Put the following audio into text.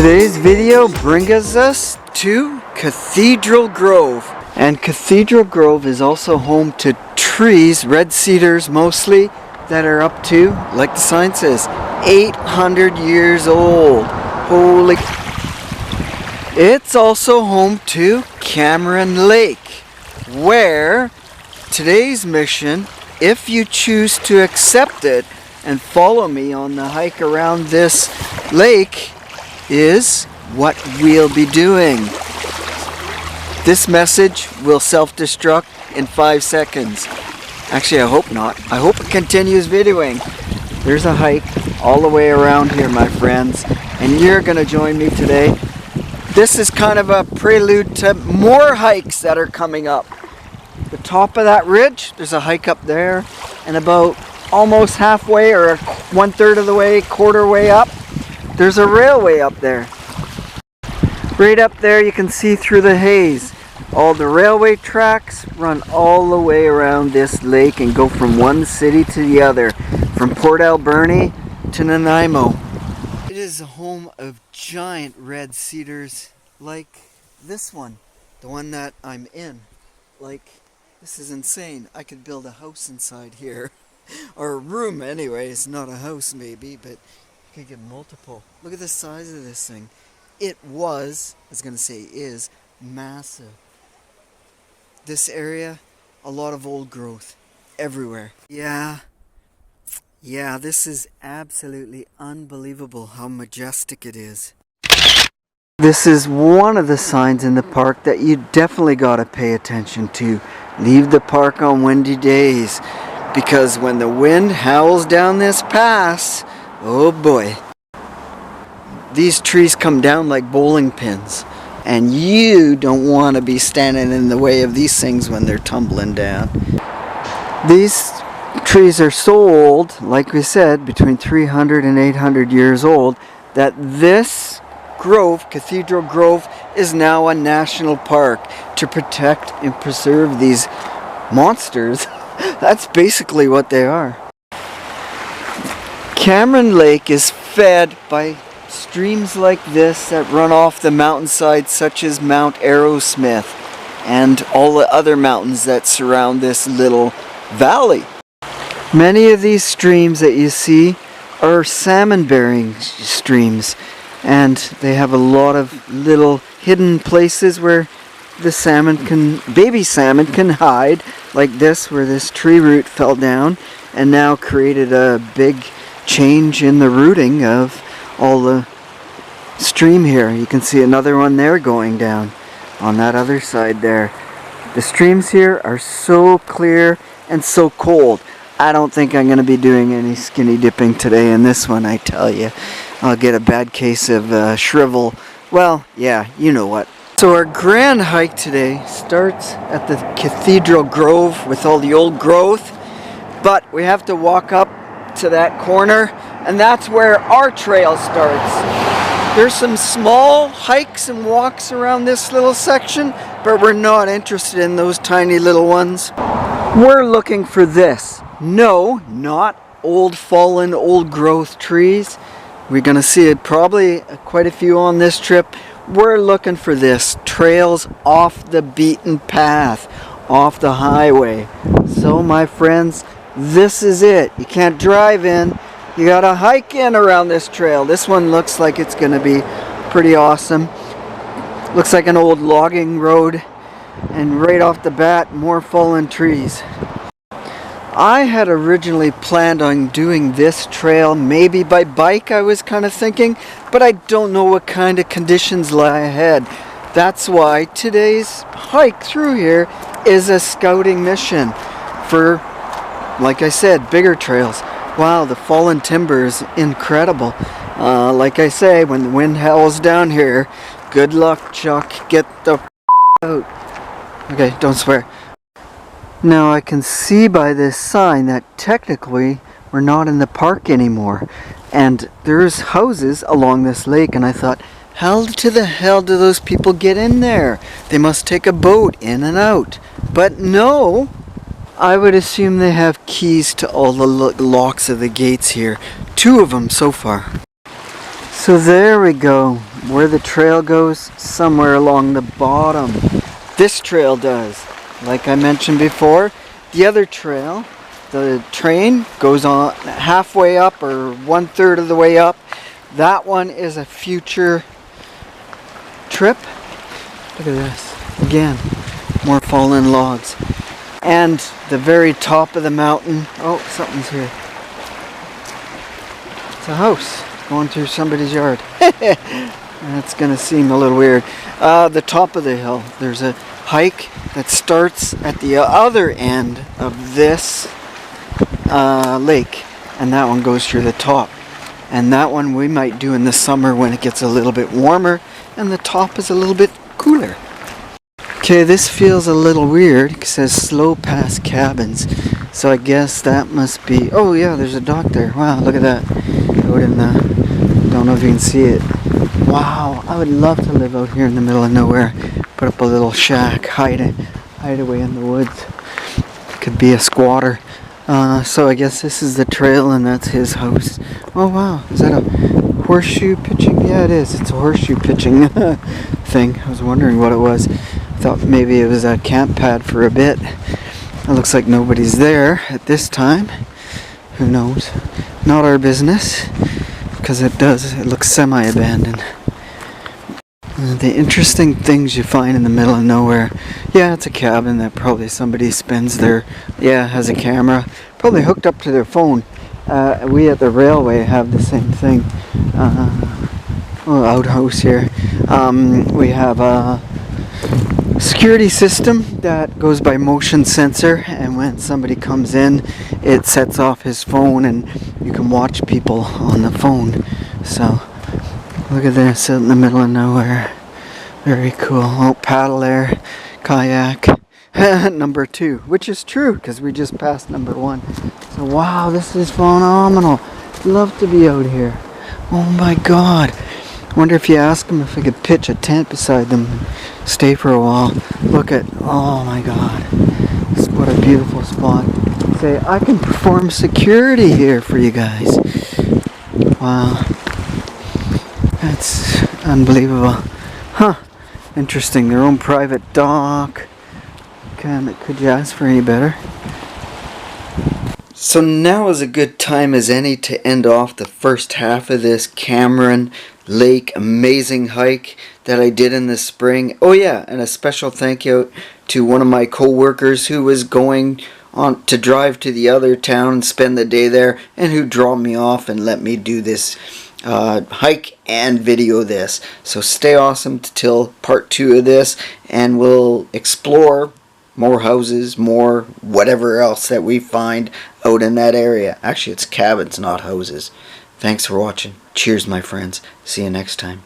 Today's video brings us to Cathedral Grove. And Cathedral Grove is also home to trees, red cedars mostly, that are up to, like the sign says, 800 years old. Holy... It's also home to Cameron Lake, where today's mission, if you choose to accept it and follow me on the hike around this lake, is what we'll be doing. This message will self-destruct in 5 seconds. Actually, I hope not. I hope it continues videoing. There's a hike all the way around here, my friends, and you're gonna join me today. This is kind of a prelude to more hikes that are coming up. The top of that ridge, there's a hike up there, and about almost halfway or 1/3 of the way, quarter way up, there's a railway up there. Right up there you can see through the haze. All the railway tracks run all the way around this lake and go from one city to the other, from Port Alberni to Nanaimo. It is a home of giant red cedars like this one, the one that I'm in. Like, this is insane. I could build a house inside here. Or a room anyways, not a house maybe, but you could get multiple. Look at the size of this thing. It was, I was going to say is, massive. This area, a lot of old growth everywhere. Yeah, this is absolutely unbelievable how majestic it is. This is one of the signs in the park that you definitely got to pay attention to. Leave the park on windy days, because when the wind howls down this pass, oh boy. These trees come down like bowling pins, and you don't want to be standing in the way of these things when they're tumbling down. These trees are so old, like we said, between 300 and 800 years old, that this grove, Cathedral Grove, is now a national park to protect and preserve these monsters. That's basically what they are. Cameron Lake is fed by streams like this that run off the mountainside, such as Mount Arrowsmith and all the other mountains that surround this little valley. Many of these streams that you see are salmon-bearing streams, and they have a lot of little hidden places where the baby salmon can hide, like this, where this tree root fell down and now created a big change in the rooting of all the stream here. You can see another one there going down on that other side there. The streams here are so clear and so cold. I don't think I'm going to be doing any skinny dipping today in this one, I tell you. I'll get a bad case of shrivel. Well, yeah, you know what. So our grand hike today starts at the Cathedral Grove with all the old growth, but we have to walk up to that corner, and that's where our trail starts. There's some small hikes and walks around this little section, but we're not interested in those tiny little ones. We're looking for this. No, not old fallen, old growth trees. We're going to see it probably quite a few on this trip. We're looking for this. Trails off the beaten path, off the highway. So my friends, this is it. You can't drive in. You gotta hike in around this trail. This one looks like it's gonna be pretty awesome. Looks like an old logging road, and right off the bat, more fallen trees. I had originally planned on doing this trail maybe by bike, I was kind of thinking, but I don't know what kind of conditions lie ahead. That's why today's hike through here is a scouting mission for, like I said, bigger trails. Wow, the fallen timber is incredible. Like I say, when the wind howls down here, good luck, Chuck. Get the out. Okay, don't swear. Now I can see by this sign that technically we're not in the park anymore. And there's houses along this lake, and I thought, how to the hell do those people get in there? They must take a boat in and out. But no, I would assume they have keys to all the locks of the gates here. 2 of them so far. So there we go. where the trail goes somewhere along the bottom. This trail does. Like I mentioned before, the other trail, the train goes on halfway up or 1/3 of the way up. That one is a future trip. Look at this. Again, more fallen logs. And the very top of the mountain. Oh, something's here. It's a house going through somebody's yard. That's gonna seem a little weird. The top of the hill, there's a hike that starts at the other end of this lake, and that one goes through the top. And that one we might do in the summer when it gets a little bit warmer and the top is a little bit cooler. Okay, this feels a little weird. It says slow past cabins. So I guess that must be... Oh yeah, there's a dock there. Wow, look at that. Out in the... Don't know if you can see it. Wow, I would love to live out here in the middle of nowhere. Put up a little shack, hide away in the woods. Could be a squatter. So I guess this is the trail and that's his house. Oh wow, is that a horseshoe pitching? Yeah, it is. It's a horseshoe pitching thing. I was wondering what it was. I thought maybe it was a camp pad for a bit. It looks like nobody's there at this time. Who knows? Not our business, because it looks semi-abandoned. The interesting things you find in the middle of nowhere. Yeah, it's a cabin that probably somebody spends their... Yeah, has a camera. Probably hooked up to their phone. We at the railway have the same thing. Outhouse here. We have a security system that goes by motion sensor, and when somebody comes in, it sets off his phone and you can watch people on the phone. So look at this out in the middle of nowhere. Very cool. Oh, paddle there, kayak. Number 2, which is true because we just passed number 1. So wow, this is phenomenal. Love to be out here. Oh my god. Wonder if you ask them if I could pitch a tent beside them and stay for a while. Look at, oh my god. What a beautiful spot. Say, I can perform security here for you guys. Wow. That's unbelievable. Huh. Interesting. Their own private dock. Could you ask for any better? So now is a good time as any to end off the first half of this Cameron Lake amazing hike that I did in the spring. Oh yeah, and a special thank you to one of my co-workers who was going on to drive to the other town and spend the day there, and who dropped me off and let me do this hike and video this. So stay awesome till part 2 of this, and we'll explore more houses, more whatever else that we find out in that area. Actually, it's cabins, not houses. Thanks for watching. Cheers, my friends. See you next time.